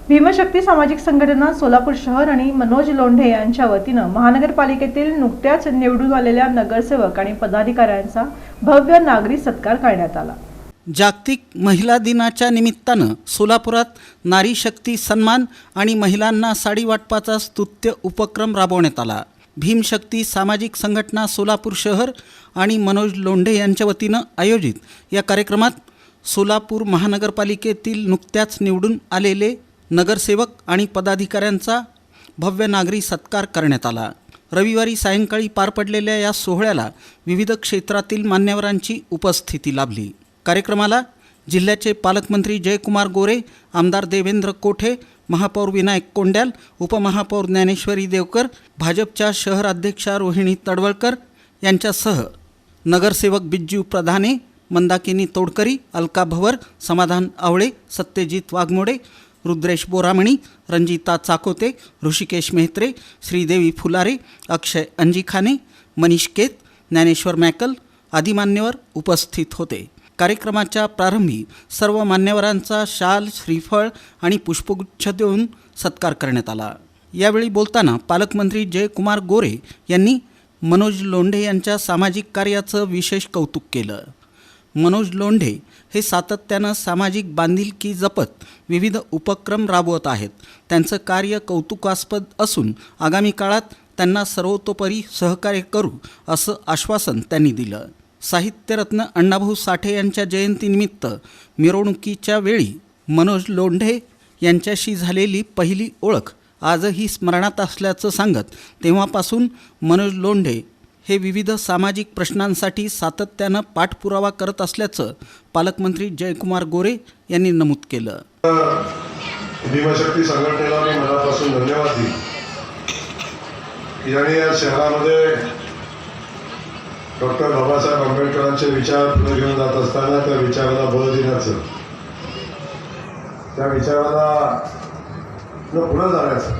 भीमशक्ती सामाजिक संघटना सोलापूर शहर आणि मनोज लोंढे यांच्या वतीनं महानगरपालिकेतील नुकत्याच निवडून आलेल्या नगरसेवक आणि पदाधिकाऱ्यांचा भव्य नागरी सत्कार करण्यात आला। जागतिक महिला दिनाच्या निमित्तानं सोलापुरात नारी शक्ती सन्मान आणि महिलांना साडी वाटपाचा स्तुत्य उपक्रम राबवण्यात आला। भीमशक्ती सामाजिक संघटना सोलापूर शहर आणि मनोज लोंढे यांच्या वतीनं आयोजित या कार्यक्रमात सोलापूर महानगरपालिकेतील नुकत्याच निवडून आलेले नगरसेवक आणि पदाधिकाऱ्यांचा भव्य नागरी सत्कार करण्यात आला। रविवारी सायंकाळी पार पडलेल्या या सोहळ्याला विविध क्षेत्रातील मान्यवरांची उपस्थिती लाभली। कार्यक्रमाला जिल्ह्याचे पालकमंत्री जयकुमार गोरे, आमदार देवेंद्र कोठे, महापौर विनायक कोंड्याल, उपमहापौर ज्ञानेश्वरी देवकर, भाजपच्या शहर अध्यक्षा रोहिणी तडवळकर यांच्यासह नगरसेवक बिज्जू प्रधाने, मंदाकिनी तोडकरी, अलका भवर, समाधान आवळे, सत्यजित वाघमोडे, रुद्रेश बोरामणी, रंजिता चाकोते, ऋषिकेश मेहत्रे, श्रीदेवी फुलारे, अक्षय अंजिखाने, मनीष केत, ज्ञानेश्वर मॅकल आदी मान्यवर उपस्थित होते। कार्यक्रमाच्या प्रारंभी सर्व मान्यवरांचा शाल, श्रीफळ आणि पुष्पगुच्छ देऊन सत्कार करण्यात आला। यावेळी बोलताना पालकमंत्री जयकुमार गोरे यांनी मनोज लोंढे यांच्या सामाजिक कार्याचं विशेष कौतुक केलं। मनोज लोंढे हे सातत्यानं सामाजिक बांधिलकी जपत विविध उपक्रम राबवत आहेत। त्यांचं कार्य कौतुकास्पद असून आगामी काळात त्यांना सर्वतोपरी सहकार्य करू असं आश्वासन त्यांनी दिलं। साहित्यरत्न अण्णाभाऊ साठे यांच्या जयंतीनिमित्त मिरवणुकीच्या वेळी मनोज लोंढे यांच्याशी झालेली पहिली ओळख आजही स्मरणात असल्याचं सांगत तेव्हापासून मनोज लोंढे हे विविध सामाजिक प्रश्नांसाठी सातत्यानं पाठपुरावा करत असल्याचं पालकमंत्री जयकुमार गोरे यांनी नमूद केलं। भीमशक्ती संघटनेला मी मनापासून धन्यवाद देईन की ज्यांनी या शहरामध्ये डॉक्टर बाबासाहेब आंबेडकरांचे विचार पुढे घेऊन जात असताना त्या विचाराला बळ देण्याचं, त्या विचाराला पुढे जाण्याचं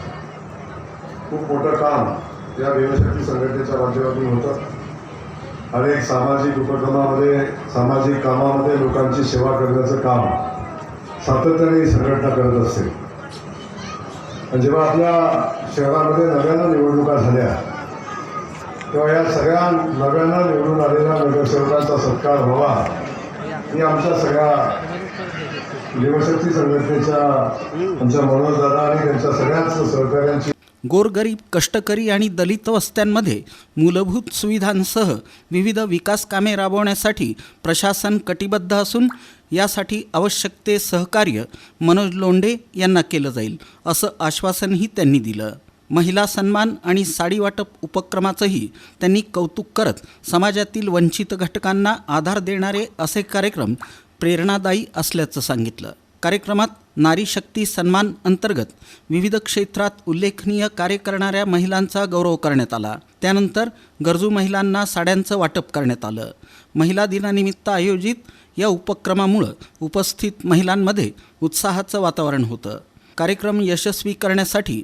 खूप मोठं काम या भीमशक्ती संघटनेच्या माध्यमातून होतं। अनेक सामाजिक उपक्रमामध्ये, सामाजिक कामामध्ये लोकांची सेवा करण्याचं काम सातत्याने ही संघटना करत असते। आणि जेव्हा आपल्या शहरामध्ये नव्यानं निवडणुका झाल्या तेव्हा या सगळ्या नव्यानं निवडून आलेल्या नगरसेवकांचा सत्कार व्हावा ही आमच्या सगळ्या भीमशक्ती संघटनेच्या आमच्या मनोज दादा आणि त्यांच्या सगळ्याच सहकाऱ्यांची गोरगरीब, कष्टकरी आणि दलित वस्त्यांमध्ये मूलभूत सुविधांसह विविध विकास कामे राबवण्यासाठी प्रशासन कटिबद्ध असून यासाठी आवश्यक ते सहकार्य मनोज लोंढे यांना केलं जाईल असं आश्वासनही त्यांनी दिलं। महिला सन्मान आणि साडी वाटप उपक्रमाचंही त्यांनी कौतुक करत समाजातील वंचित घटकांना आधार देणारे असे कार्यक्रम प्रेरणादायी असल्याचं सांगितलं। कार्यक्रमात नारी शक्ती सन्मान अंतर्गत विविध क्षेत्रात उल्लेखनीय कार्य करणाऱ्या महिलांचा गौरव करण्यात आला। त्यानंतर गरजू महिलांना साड्यांचं वाटप करण्यात आलं। महिला दिनानिमित्त आयोजित या उपक्रमामुळे उपस्थित महिलांमध्ये उत्साहाचं वातावरण होतं। कार्यक्रम यशस्वी करण्यासाठी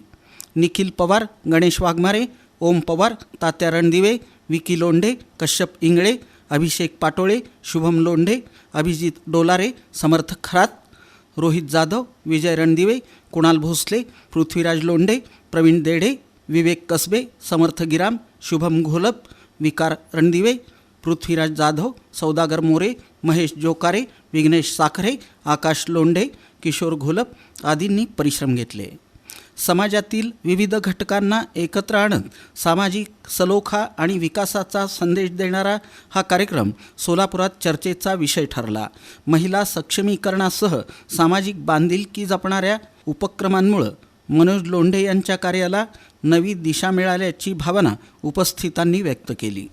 निखिल पवार, गणेश वाघमारे, ओम पवार, तात्या रणदिवे, विकी लोंढे, कश्यप इंगळे, अभिषेक पाटोळे, शुभम लोंढे, अभिजित डोलारे, समर्थ खरात, रोहित जाधव, विजय रणदिवे, कुणाल भोसले, पृथ्वीराज लोंढे, प्रवीण देढे, विवेक कसबे, समर्थ गिराम, शुभम घोलप, विकार रणदिवे, पृथ्वीराज जाधव, सौदागर मोरे, महेश जोकारे, विघ्नेश साखरे, आकाश लोंढे, किशोर घोलप आदींनी परिश्रम घेतले। समाजातील विविध घटकांना एकत्र आणत सामाजिक सलोखा आणि विकासाचा संदेश देणारा हा कार्यक्रम सोलापुरात चर्चेचा विषय ठरला। महिला सक्षमीकरणासह सामाजिक बांधिलकी जपणाऱ्या उपक्रमांमुळे मनोज लोंढे यांच्या कार्याला नवी दिशा मिळाल्याची भावना उपस्थितांनी व्यक्त केली।